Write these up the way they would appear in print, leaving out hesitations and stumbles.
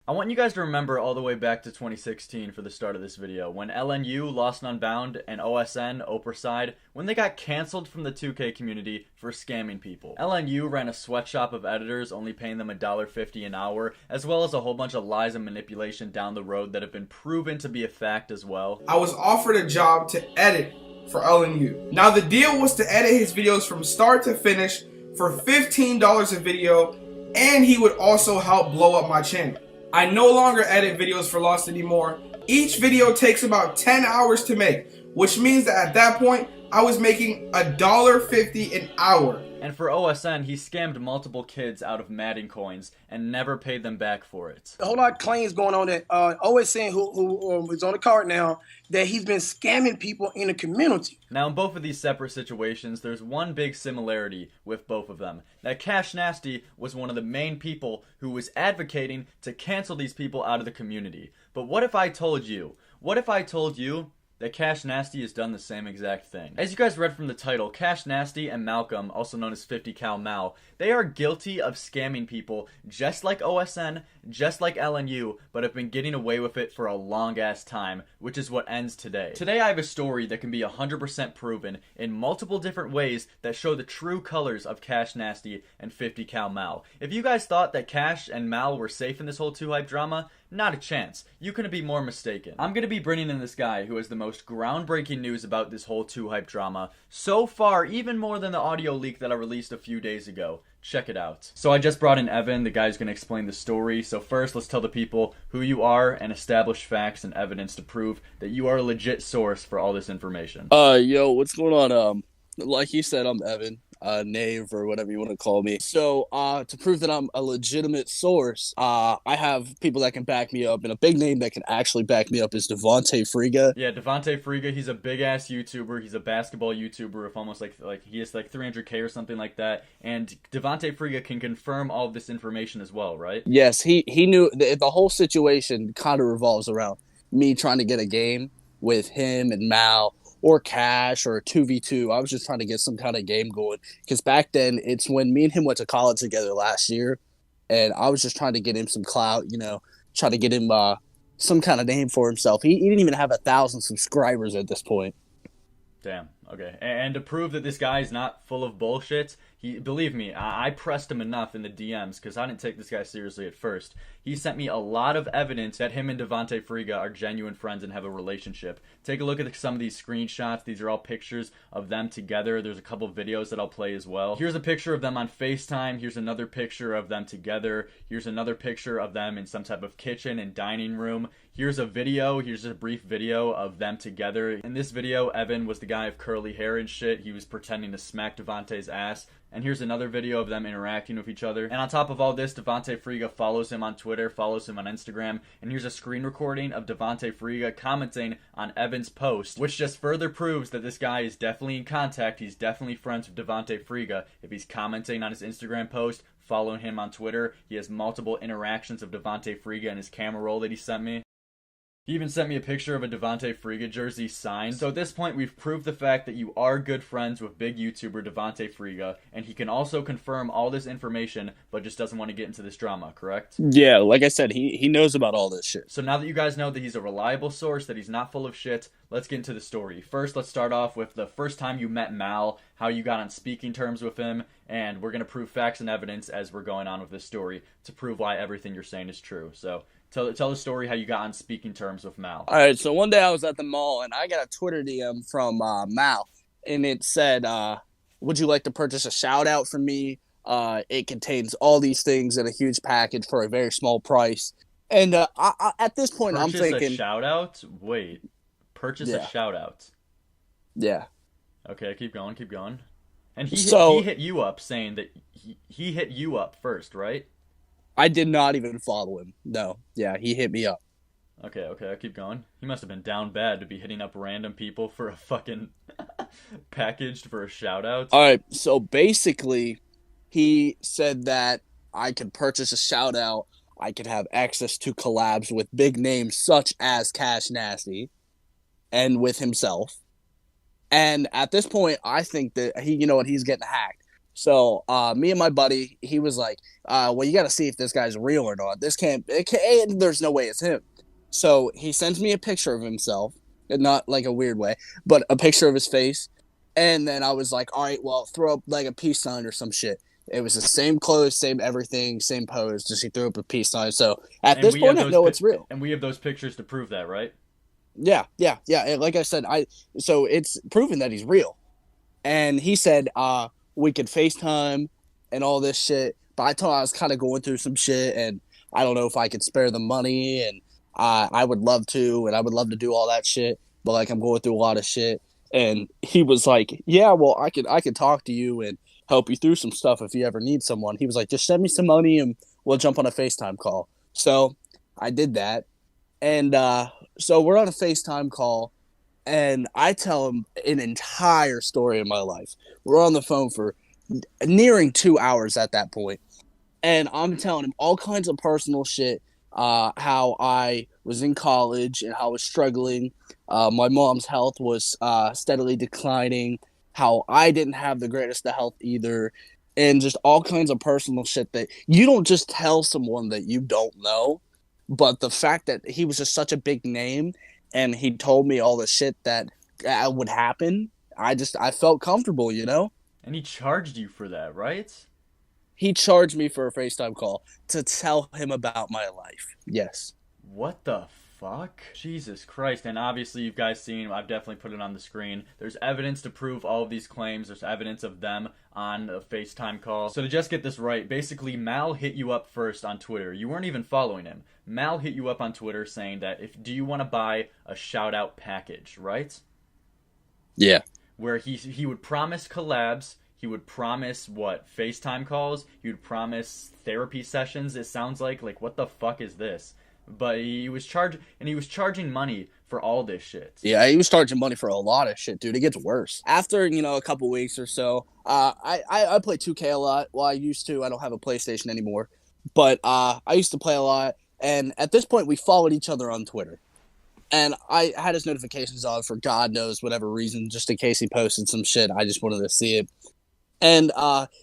I want you guys to remember all the way back to 2016 for the start of this video, when LNU, Lost and Unbound, and OSN, Oprah when they got canceled from the 2K community for scamming people. LNU ran a sweatshop of editors, only paying them $1.50 an hour, as well as a whole bunch of lies and manipulation down the road that have been proven to be a fact as well. I was offered a job to edit for LNU. Now the deal was to edit his videos from start to finish for $15 a video, and he would also help blow up my channel. I no longer edit videos for Lost anymore. Each video takes about 10 hours to make, which means that at that point, I was making $1.50 an hour. And for OSN, he scammed multiple kids out of Madden coins and never paid them back for it. A whole lot of claims going on that OSN, who is on the card now, that he's been scamming people in the community. Now, in both of these separate situations, there's one big similarity with both of them. That Cashnasty was one of the main people who was advocating to cancel these people out of the community. But what if I told you? What if I told you that Cashnasty has done the same exact thing? As you guys read from the title, Cashnasty and Malcolm, also known as 50 Cal Mal, they are guilty of scamming people just like OSN, just like LNU, but have been getting away with it for a long ass time, which is what ends today. Today I have a story that can be 100% proven in multiple different ways that show the true colors of Cashnasty and 50 Cal Mal. If you guys thought that Cash and Mal were safe in this whole 2Hype drama, not a chance. You couldn't be more mistaken. I'm gonna be bringing in this guy who has the most groundbreaking news about this whole 2Hype drama so far, even more than the audio leak that I released a few days ago. Check it out. So I just brought in Evan, the guy who's gonna explain the story. So first, let's tell the people who you are and establish facts and evidence to prove that you are a legit source for all this information. Yo, what's going on? Like you said, I'm Evan, Nave, or whatever you want to call me. So, to prove that I'm a legitimate source, I have people that can back me up, and a big name that can actually back me up is Devontae Friga. Yeah, Devontae Friga, he's a big-ass YouTuber. He's a basketball YouTuber with almost like he has like 300K or something like that. And Devontae Friga can confirm all of this information as well, right? Yes, he knew the whole situation kind of revolves around me trying to get a game with him and Mal, or Cash, or a 2v2. I was just trying to get some kind of game going. Because back then, it's when me and him went to college together last year. And I was just trying to get him some clout, try to get him some kind of name for himself. He didn't even have 1,000 subscribers at this point. Damn. Okay. And to prove that this guy is not full of bullshit, believe me, I pressed him enough in the DMs because I didn't take this guy seriously at first. He sent me a lot of evidence that him and Devontae Friga are genuine friends and have a relationship. Take a look at some of these screenshots. These are all pictures of them together. There's a couple videos that I'll play as well. Here's a picture of them on FaceTime. Here's another picture of them together. Here's another picture of them in some type of kitchen and dining room. Here's a video. Here's a brief video of them together. In this video, Evan was the guy of curly hair and shit. He was pretending to smack Devontae's ass. And here's another video of them interacting with each other. And on top of all this, Devontae Friga follows him on Twitter, follows him on Instagram. And here's a screen recording of Devontae Friga commenting on Evan's post, which just further proves that this guy is definitely in contact. He's definitely friends with Devontae Friga. If he's commenting on his Instagram post, following him on Twitter, he has multiple interactions of Devontae Friga in his camera roll that he sent me. He even sent me a picture of a Devontae Friga jersey signed. So at this point, we've proved the fact that you are good friends with big YouTuber Devontae Friga, and he can also confirm all this information, but just doesn't want to get into this drama, correct? Yeah, like I said, he knows about all this shit. So now that you guys know that he's a reliable source, that he's not full of shit, let's get into the story. First, let's start off with the first time you met Mal, how you got on speaking terms with him, and we're going to prove facts and evidence as we're going on with this story to prove why everything you're saying is true. So tell the story how you got on speaking terms with Mal. All right, so one day I was at the mall, and I got a Twitter DM from Mal, and it said, would you like to purchase a shout-out from me? It contains all these things in a huge package for a very small price. And I at this point, Purchase I'm thinking... a shout-out? Wait. Purchase a shout-out. Yeah. Okay, keep going. And he hit you up saying that he hit you up first, right? I did not even follow him. No. Yeah, he hit me up. Okay, keep going. He must have been down bad to be hitting up random people for a fucking packaged for a shout-out. All right, so basically, he said that I could purchase a shout-out. I could have access to collabs with big names such as Cashnasty and with himself. And at this point, I think that he's getting hacked. So me and my buddy, he was like, well, you got to see if this guy's real or not. There's no way it's him. So he sends me a picture of himself, not like a weird way, but a picture of his face. And then I was like, all right, well, throw up like a peace sign or some shit. It was the same clothes, same everything, same pose. Just he threw up a peace sign. So at this point, I know it's real. And we have those pictures to prove that, right? Yeah. And like I said, so it's proven that he's real. And he said we could FaceTime and all this shit. But I told him I was kind of going through some shit, and I don't know if I could spare the money, and I would love to, and I would love to do all that shit. But like I'm going through a lot of shit. And he was like, yeah, well, I could talk to you and help you through some stuff if you ever need someone. He was like, just send me some money and we'll jump on a FaceTime call. So I did that. And so we're on a FaceTime call, and I tell him an entire story of my life. We're on the phone for nearing 2 hours at that point. And I'm telling him all kinds of personal shit, how I was in college and how I was struggling. My mom's health was steadily declining, how I didn't have the greatest of health either, and just all kinds of personal shit that you don't just tell someone that you don't know. But the fact that he was just such a big name and he told me all the shit that would happen, I felt comfortable, you know? And he charged you for that, right? He charged me for a FaceTime call to tell him about my life. Yes. What the fuck? Jesus Christ. And obviously you guys seen, I've definitely put it on the screen. There's evidence to prove all of these claims. There's evidence of them on a FaceTime call. So to just get this right, basically Mal hit you up first on Twitter. You weren't even following him. Mal hit you up on Twitter saying that do you want to buy a shout out package, right? Yeah. Where he would promise collabs. He would promise, FaceTime calls? He would promise therapy sessions, it sounds like. Like, what the fuck is this? But he was charging money for all this shit. Yeah, he was charging money for a lot of shit, dude. It gets worse. After, a couple weeks or so, I play 2K a lot. Well, I used to. I don't have a PlayStation anymore. But I used to play a lot. And at this point, we followed each other on Twitter. And I had his notifications on for God knows whatever reason, just in case he posted some shit. I just wanted to see it. And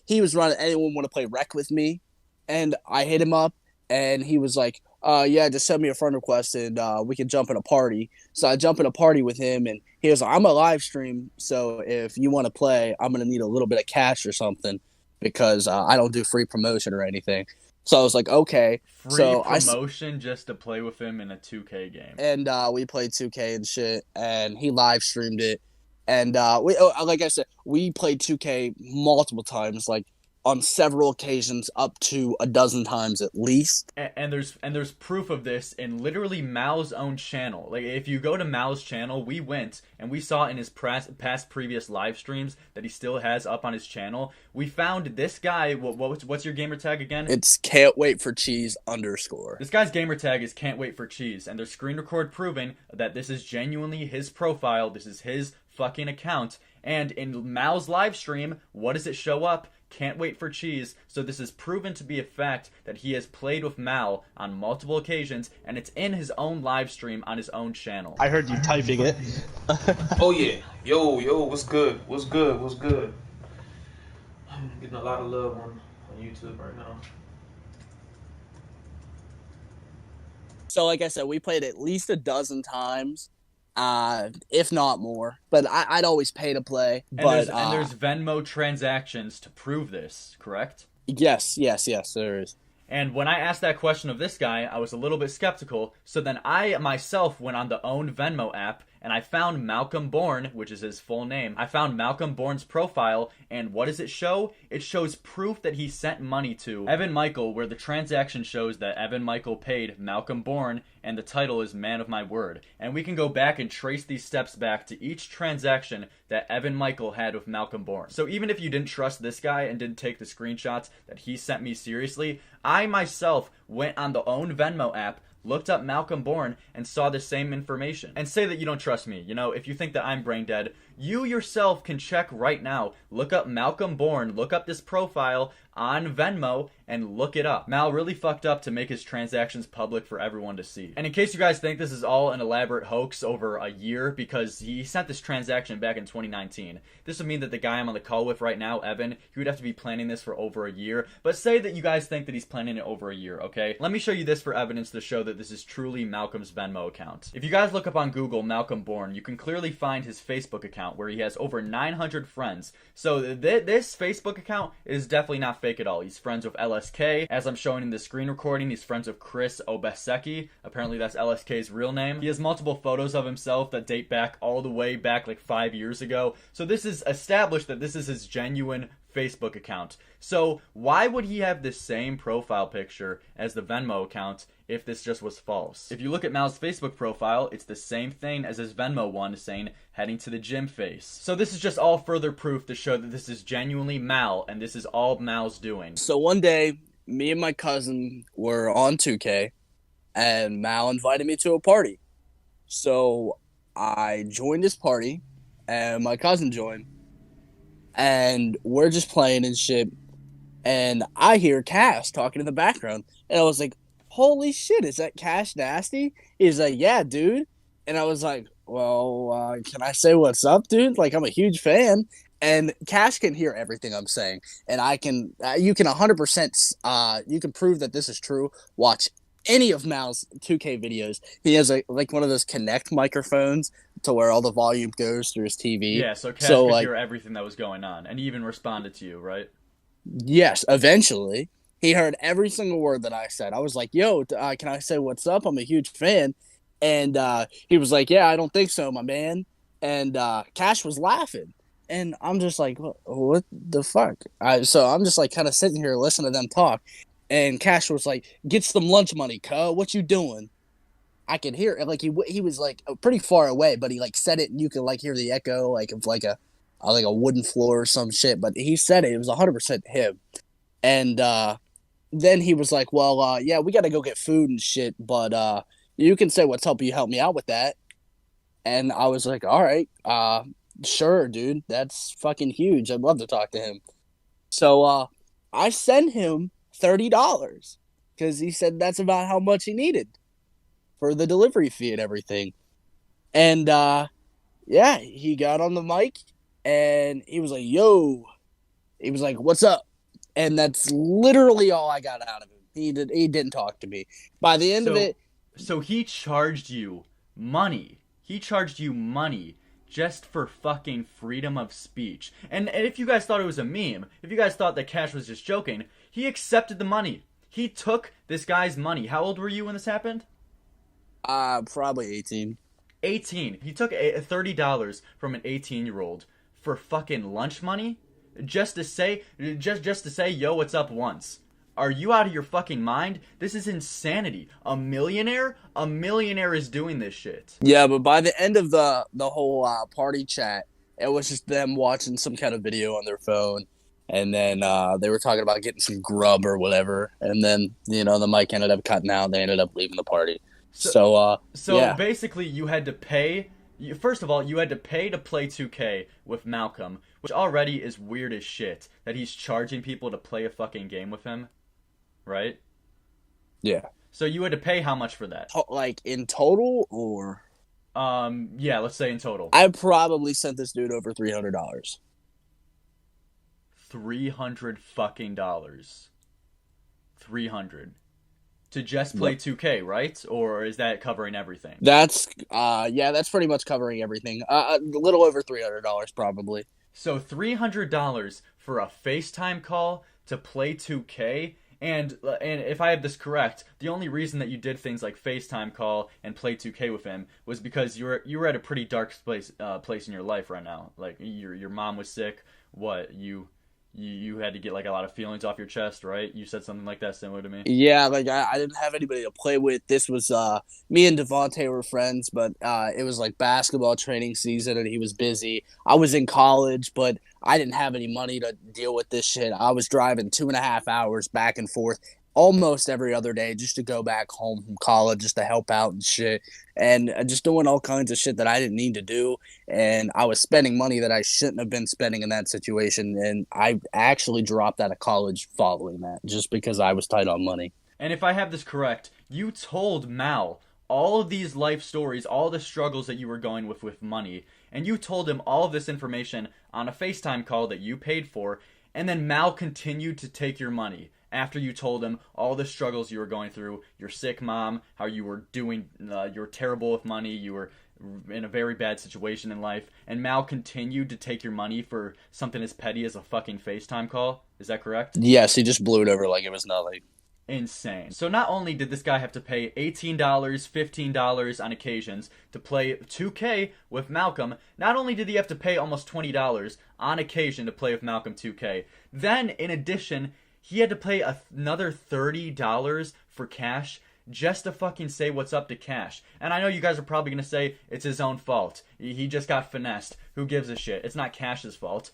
he was running, anyone want to play Rec with me? And I hit him up, and he was like, yeah, just send me a friend request, and we can jump in a party. So I jump in a party with him, and he was like, I'm a live stream, so if you want to play, I'm going to need a little bit of cash or something, because I don't do free promotion or anything. So I was like, okay. Free promotion just to play with him in a 2K game. And we played 2K and shit, and he live streamed it. And like I said, we played 2K multiple times, like on several occasions, up to a dozen times at least. And there's proof of this in literally Mal's own channel. Like, if you go to Mal's channel, we went and we saw in his past previous live streams that he still has up on his channel. We found this guy. What's your gamer tag again? It's can't wait for cheese _. This guy's gamer tag is can't wait for cheese, and there's screen record proving that this is genuinely his profile. This is his fucking account. And in Mal's live stream, what does it show up? Can't wait for cheese. So this is proven to be a fact that he has played with Mal on multiple occasions, and it's in his own live stream on his own channel. I heard you typing it. Oh yeah. Yo, what's good? What's good? I'm getting a lot of love on YouTube right now. So like I said, we played at least a dozen times. If not more, but I'd always pay to play. And there's Venmo transactions to prove this, correct? Yes, there is. And when I asked that question of this guy, I was a little bit skeptical. So then I myself went on the own Venmo app, and I found Malcolm Bourne, which is his full name. I found Malcolm Bourne's profile, and what does it show? It shows proof that he sent money to Evan Michael, where the transaction shows that Evan Michael paid Malcolm Bourne, and the title is Man of My Word. And we can go back and trace these steps back to each transaction that Evan Michael had with Malcolm Bourne. So even if you didn't trust this guy and didn't take the screenshots that he sent me seriously, I myself went on the own Venmo app, looked up Malcolm Bourne, and saw the same information. And say that you don't trust me. You know, if you think that I'm brain dead, You yourself can check right now. Look up Malcolm Bourne, look up this profile on Venmo, and look it up. Mal really fucked up to make his transactions public for everyone to see. And in case you guys think this is all an elaborate hoax over a year, because he sent this transaction back in 2019, this would mean that the guy I'm on the call with right now, Evan, he would have to be planning this for over a year. But say that you guys think that he's planning it over a year, okay? Let me show you this for evidence to show that this is truly Malcolm's Venmo account. If you guys look up on Google Malcolm Bourne, you can clearly find his Facebook account where he has over 900 friends. So this Facebook account is definitely not fake at all. He's friends with LSK. As I'm showing in the screen recording, he's friends with Chris Obaseki. Apparently that's LSK's real name. He has multiple photos of himself that date back all the way back like 5 years ago. So this is established that this is his genuine Facebook account. So why would he have the same profile picture as the Venmo account if this just was false? If you look at Mal's Facebook profile, it's the same thing as his Venmo one, saying heading to the gym face. So this is just all further proof to show that this is genuinely Mal, and this is all Mal's doing. So one day, me and my cousin were on 2K, and Mal invited me to a party. So I joined his party, and my cousin joined, and we're just playing and shit. And I hear Cash talking in the background, and I was like, holy shit, is that Cashnasty? He's like, yeah, dude. And I was like, well, can I say what's up, dude? Like, I'm a huge fan. And Cash can hear everything I'm saying. And I can, you can 100%, you can prove that this is true. Watch any of Mal's 2K videos. He has like one of those Connect microphones to where all the volume goes through his TV. Yeah, so Cash could hear everything that was going on. And he even responded to you, right? Yes, eventually. He heard every single word that I said. I was like, yo, can I say what's up? I'm a huge fan. And he was like, yeah, I don't think so, my man. And Cash was laughing. And I'm just like, what the fuck? So I'm just like kind of sitting here listening to them talk. And Cash was like, get some lunch money, cuh. What you doing? I could hear it. Like he was like pretty far away, but he like said it and you could like hear the echo like of like a wooden floor or some shit. But he said it. It was 100% him. And then he was like, well, yeah, we got to go get food and shit. But you can say what's up. You help me out with that. And I was like, all right, sure, dude. That's fucking huge. I'd love to talk to him. So I sent him $30 because he said that's about how much he needed for the delivery fee and everything. And yeah, he got on the mic and he was like, yo, he was like, what's up? And that's literally all I got out of him. He didn't talk to me. By the end of it. So he charged you money. He charged you money just for fucking freedom of speech. And if you guys thought it was a meme, if you guys thought that Cash was just joking, he accepted the money. He took this guy's money. How old were you when this happened? Probably 18. 18. He took $30 from an 18-year-old for fucking lunch money just to say, yo, what's up once. Are you out of your fucking mind? This is insanity. A millionaire is doing this shit. Yeah, but by the end of the whole party chat, it was just them watching some kind of video on their phone. And then they were talking about getting some grub or whatever. And then, the mic ended up cutting out. They ended up leaving the party. So yeah. Basically, you had to pay. First of all, you had to pay to play 2K with Malcolm, which already is weird as shit. That he's charging people to play a fucking game with him. Right? Yeah. So you had to pay how much for that? Like in total or? Yeah, let's say in total. I probably sent this dude over $300. $300 fucking dollars. 300 to just play 2K, right? Or is that covering everything? That's that's pretty much covering everything. A little over $300 probably. So $300 for a FaceTime call to play 2K. And if I have this correct, the only reason that you did things like FaceTime call and play 2K with him was because you were at a pretty dark place in your life right now. Like your mom was sick. What you had to get like a lot of feelings off your chest, right? You said something like that similar to me. Yeah, like I didn't have anybody to play with. This was me and Devontae were friends, but it was like basketball training season and he was busy. I was in college, but I didn't have any money to deal with this shit. I was driving 2.5 hours back and forth almost every other day just to go back home from college, just to help out and shit, and just doing all kinds of shit that I didn't need to do. And I was spending money that I shouldn't have been spending in that situation. And I actually dropped out of college following that just because I was tight on money. And if I have this correct, you told Mal all of these life stories, all the struggles that you were going with money, and you told him all of this information on a FaceTime call that you paid for, and then Mal continued to take your money after you told him all the struggles you were going through, your sick mom, how you were doing, you were terrible with money, you were in a very bad situation in life, and Mal continued to take your money for something as petty as a fucking FaceTime call. Is that correct? Yes, he just blew it over like it was nothing. Insane. So not only did this guy have to pay $18, $15 on occasions to play 2K with Malcolm, not only did he have to pay almost $20 on occasion to play with Malcolm 2K, then in addition, he had to pay another $30 for Cash just to fucking say what's up to Cash. And I know you guys are probably going to say it's his own fault. He just got finessed. Who gives a shit? It's not Cash's fault.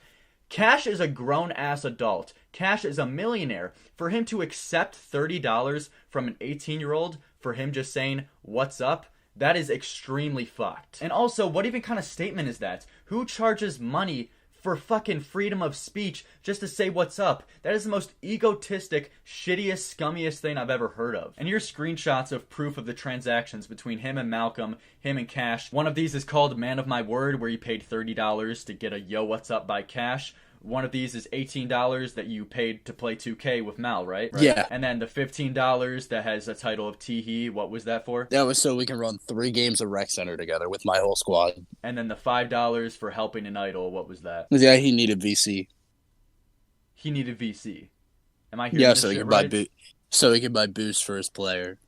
Cash is a grown-ass adult. Cash is a millionaire. For him to accept $30 from an 18-year-old for him just saying, what's up, that is extremely fucked. And also, what even kind of statement is that? Who charges money for fucking freedom of speech just to say what's up? That is the most egotistic, shittiest, scummiest thing I've ever heard of. And here's screenshots of proof of the transactions between him and Malcolm, him and Cash. One of these is called Man of My Word, where you paid $30 to get a Yo What's Up by Cash. One of these is $18 that you paid to play 2K with Mal, right? Yeah. And then the $15 that has a title of Teehee, what was that for? That was so we can run 3 games of Rec Center together with my whole squad. And then the $5 for helping an idol, what was that? Yeah, he needed VC. He needed VC. Am I hearing this so he shit could right? so he could buy boost for his player.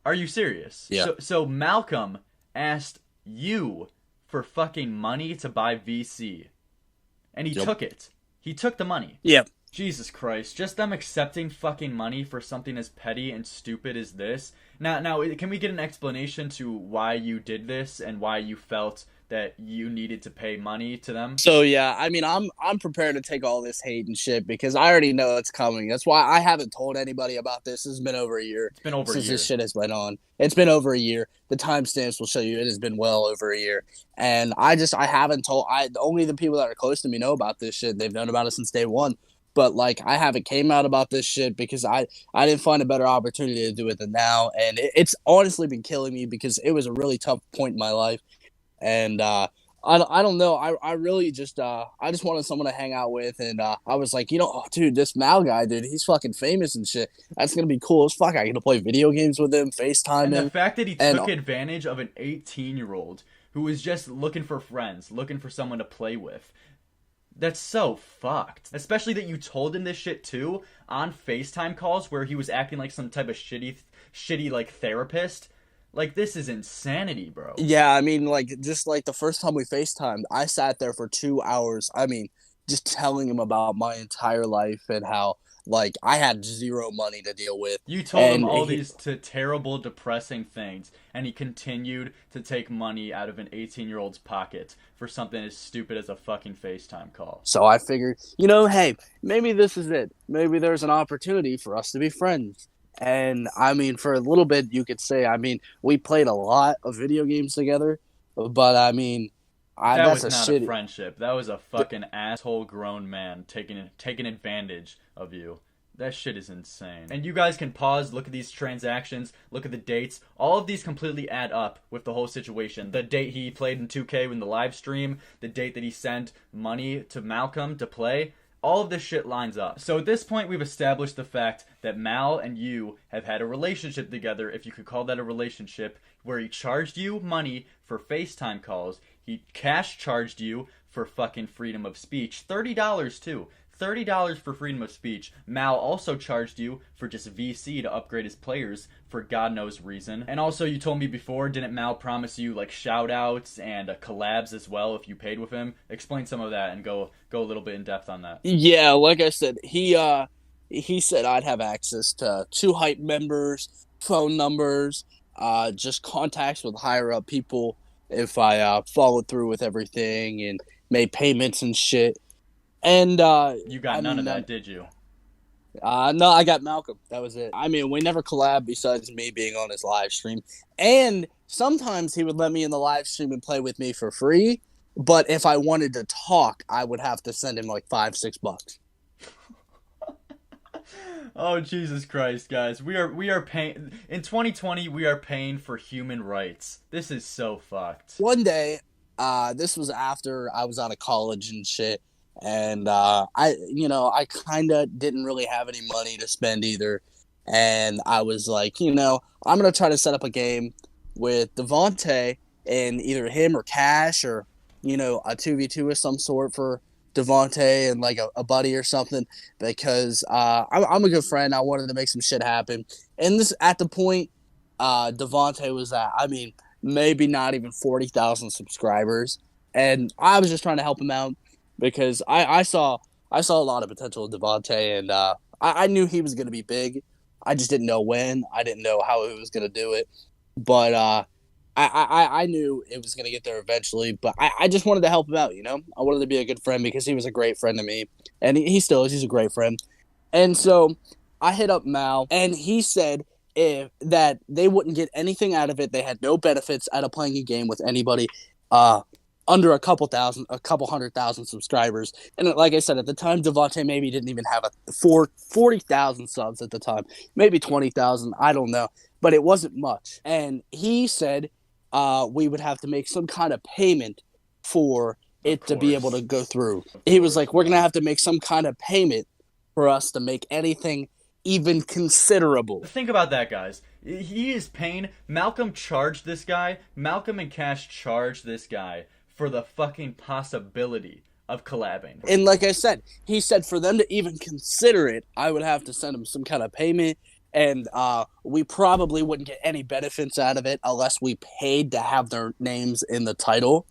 Are you serious? Yeah. So Malcolm asked you for fucking money to buy VC. And he took it. He took the money. Yep. Jesus Christ. Just them accepting fucking money for something as petty and stupid as this. Now, can we get an explanation to why you did this and why you felt that you needed to pay money to them? So yeah, I mean, I'm prepared to take all this hate and shit because I already know it's coming. That's why I haven't told anybody about this. It's been over a year. It's been over a year. Since this shit has went on. It's been over a year. The timestamps will show you it has been well over a year. And I haven't told. Only the people that are close to me know about this shit. They've known about it since day one. But like, I haven't came out about this shit because I didn't find a better opportunity to do it than now. And it's honestly been killing me because it was a really tough point in my life. And I don't know. I really just I just wanted someone to hang out with, and I was like, dude, this Mal guy, dude, he's fucking famous and shit. That's gonna be cool as fuck. I get to play video games with him, FaceTime him. And the fact that he took advantage of an 18-year-old who was just looking for friends, looking for someone to play with. That's so fucked. Especially that you told him this shit too on FaceTime calls where he was acting like some type of shitty like therapist. Like, this is insanity, bro. Yeah, I mean, just the first time we FaceTimed, I sat there for 2 hours. I mean, just telling him about my entire life and how, I had zero money to deal with. You told him all these terrible, depressing things, and he continued to take money out of an 18-year-old's pocket for something as stupid as a fucking FaceTime call. So I figured, hey, maybe this is it. Maybe there's an opportunity for us to be friends. And, I mean, for a little bit, you could say, we played a lot of video games together, but, I mean, that was not a friendship. That was a fucking asshole grown man taking advantage of you. That shit is insane. And you guys can pause, look at these transactions, look at the dates. All of these completely add up with the whole situation. The date he played in 2K in the live stream, the date that he sent money to Malcolm to play. All of this shit lines up. So at this point, we've established the fact that Mal and you have had a relationship together, if you could call that a relationship, where he charged you money for FaceTime calls. He cash charged you for fucking freedom of speech. $30 too. $30 for freedom of speech. Mal also charged you for just VC to upgrade his players for God knows reason. And also, you told me before, didn't Mal promise you shout outs and collabs as well if you paid with him? Explain some of that and go a little bit in depth on that. Yeah, like I said, he said I'd have access to 2 hype members, phone numbers, just contacts with higher up people if I followed through with everything and made payments and shit. And you got none of that, did you? No, I got Malcolm. That was it. I mean, we never collabed besides me being on his live stream. And sometimes he would let me in the live stream and play with me for free. But if I wanted to talk, I would have to send him like $5-6. Oh, Jesus Christ, guys. We are paying in 2020, we are paying for human rights. This is so fucked. One day, this was after I was out of college and shit. And I kind of didn't really have any money to spend either. And I was like, I'm going to try to set up a game with Devontae and either him or Cash or, a 2v2 of some sort for Devontae and like a buddy or something, because I'm a good friend. I wanted to make some shit happen. And this at the point Devontae was at, maybe not even 40,000 subscribers. And I was just trying to help him out because I saw a lot of potential in Devontae, and I knew he was going to be big. I just didn't know when. I didn't know how he was going to do it. But I knew it was going to get there eventually, but I just wanted to help him out, I wanted to be a good friend because he was a great friend to me, and he still is. He's a great friend. And so I hit up Mal, and he said that they wouldn't get anything out of it. They had no benefits out of playing a game with anybody under a couple 100,000 subscribers. And like I said, at the time, Devontae maybe didn't even have 40,000 subs at the time, maybe 20,000, I don't know, but it wasn't much. And he said we would have to make some kind of payment for it to be able to go through. He was like, we're going to have to make some kind of payment for us to make anything even considerable. Think about that, guys. He is paying. Malcolm charged this guy. Malcolm and Cash charged this guy for the fucking possibility of collabing. And like I said, he said for them to even consider it, I would have to send him some kind of payment. And we probably wouldn't get any benefits out of it unless we paid to have their names in the title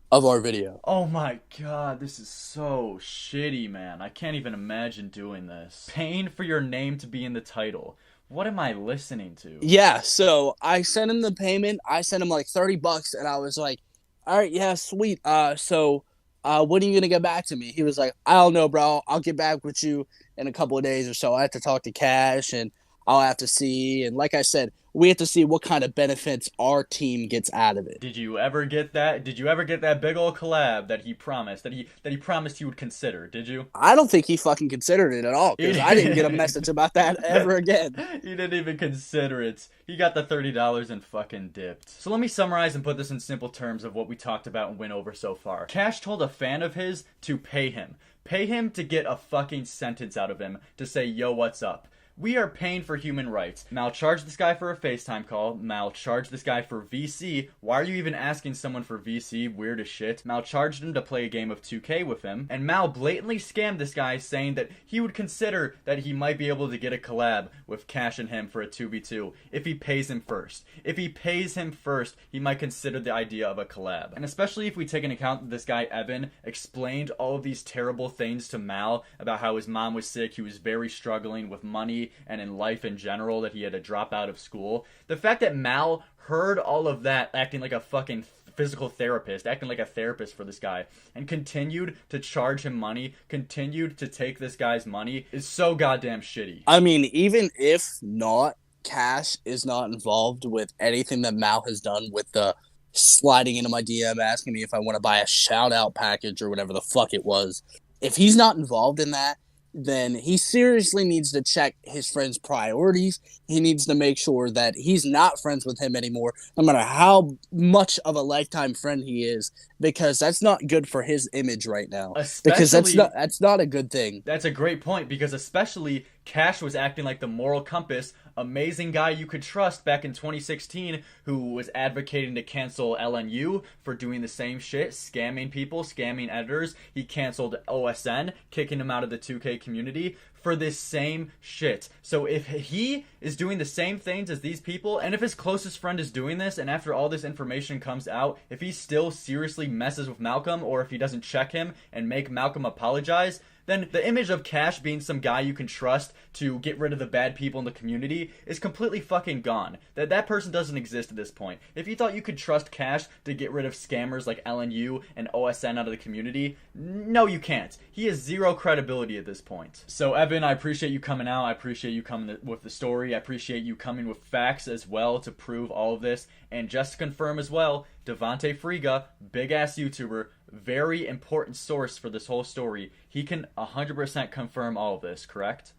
of our video. Oh my god, this is so shitty, man. I can't even imagine doing this. Paying for your name to be in the title. What am I listening to? Yeah, so I sent him the payment. I sent him like $30, and I was like, all right, yeah, sweet. So when are you going to get back to me? He was like, I don't know, bro. I'll get back with you in a couple of days or so. I have to talk to Cash, and I'll have to see. And like I said, we have to see what kind of benefits our team gets out of it. Did you ever get that? Did you ever get that big old collab that he promised? That he promised you would consider? Did you? I don't think he fucking considered it at all, because I didn't get a message about that ever again. He didn't even consider it. He got the $30 and fucking dipped. So let me summarize and put this in simple terms of what we talked about and went over so far. Cash told a fan of his to pay him. Pay him to get a fucking sentence out of him to say, yo, what's up? We are paying for human rights. Mal charged this guy for a FaceTime call. Mal charged this guy for VC. Why are you even asking someone for VC? Weird as shit. Mal charged him to play a game of 2K with him. And Mal blatantly scammed this guy, saying that he would consider that he might be able to get a collab with Cash and him for a 2v2 if he pays him first. If he pays him first, he might consider the idea of a collab. And especially if we take into account that this guy, Evan, explained all of these terrible things to Mal about how his mom was sick, he was very struggling with money and in life in general, that he had to drop out of school. The fact that Mal heard all of that, acting like a fucking physical therapist, acting like a therapist for this guy, and continued to charge him money, continued to take this guy's money, is so goddamn shitty. I mean, even if not, Cash is not involved with anything that Mal has done with the sliding into my DM asking me if I want to buy a shout out package or whatever the fuck it was. If he's not involved in that, then he seriously needs to check his friend's priorities. He needs to make sure that he's not friends with him anymore, no matter how much of a lifetime friend he is, because that's not good for his image right now. Because that's not a good thing. That's a great point, because especially Cash was acting like the moral compass, amazing guy you could trust back in 2016, who was advocating to cancel LNU for doing the same shit, scamming people, scamming editors. He canceled OSN, kicking him out of the 2K community for this same shit. So if he is doing the same things as these people, and if his closest friend is doing this, and after all this information comes out, if he still seriously messes with Malcolm, or if he doesn't check him and make Malcolm apologize, then the image of Cash being some guy you can trust to get rid of the bad people in the community is completely fucking gone. That person doesn't exist at this point. If you thought you could trust Cash to get rid of scammers like LNU and OSN out of the community, no, you can't. He has zero credibility at this point. So Evan, I appreciate you coming out. I appreciate you coming with the story. I appreciate you coming with facts as well to prove all of this. And just to confirm as well, Devontae Friga, big ass YouTuber, very important source for this whole story. He can 100% confirm all of this, correct?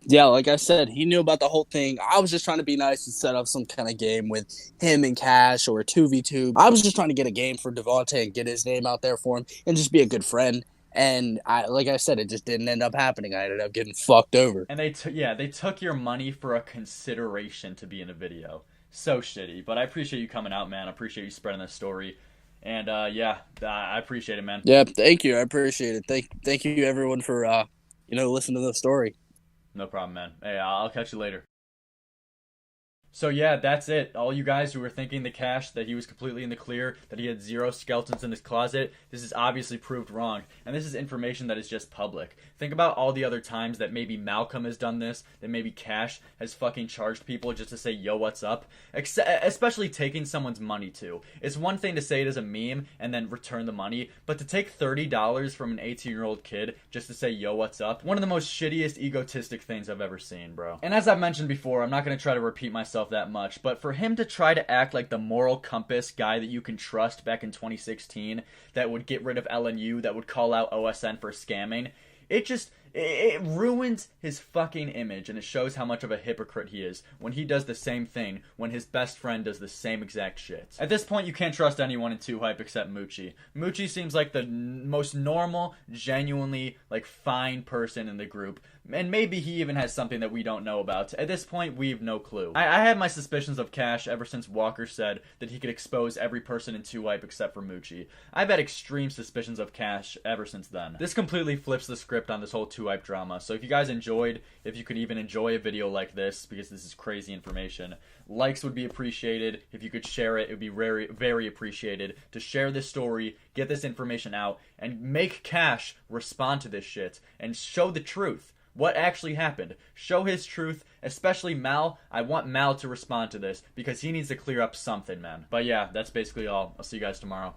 Yeah, like I said, he knew about the whole thing. I was just trying to be nice and set up some kind of game with him and Cash or a 2v2. I was just trying to get a game for Devontae and get his name out there for him and just be a good friend. And like I said, it just didn't end up happening. I ended up getting fucked over. And they took your money for a consideration to be in a video. So shitty. But I appreciate you coming out, man. I appreciate you spreading this story. And I appreciate it, man. Yeah, thank you. I appreciate it. Thank you everyone for listening to the story. No problem, man. Hey, I'll catch you later. So yeah, that's it. All you guys who were thinking the Cash that he was completely in the clear, that he had 0 skeletons in his closet, this is obviously proved wrong. And this is information that is just public. Think about all the other times that maybe Malcolm has done this, that maybe Cash has fucking charged people just to say, yo, what's up? Especially taking someone's money too. It's one thing to say it as a meme and then return the money, but to take $30 from an 18-year-old kid just to say, yo, what's up? One of the most shittiest egotistic things I've ever seen, bro. And as I've mentioned before, I'm not going to try to repeat myself that much, but for him to try to act like the moral compass guy that you can trust back in 2016 that would get rid of LNU, that would call out OSN for scamming, it ruins his fucking image, and it shows how much of a hypocrite he is when he does the same thing when his best friend does the same exact shit. At this point, you can't trust anyone in 2Hype except Moochie. Moochie seems like the most normal, genuinely, fine person in the group, and maybe he even has something that we don't know about. At this point, we have no clue. I had my suspicions of Cash ever since Walker said that he could expose every person in 2Hype except for Moochie. I've had extreme suspicions of Cash ever since then. This completely flips the script on this whole 2Hype drama, so if you guys enjoyed, if you could even enjoy a video like this, because this is crazy information, likes would be appreciated. If you could share it, it would be very, very appreciated. To share this story, get this information out, and make Cash respond to this shit, and show the truth. What actually happened? Show his truth, especially Mal. I want Mal to respond to this because he needs to clear up something, man. But yeah, that's basically all. I'll see you guys tomorrow.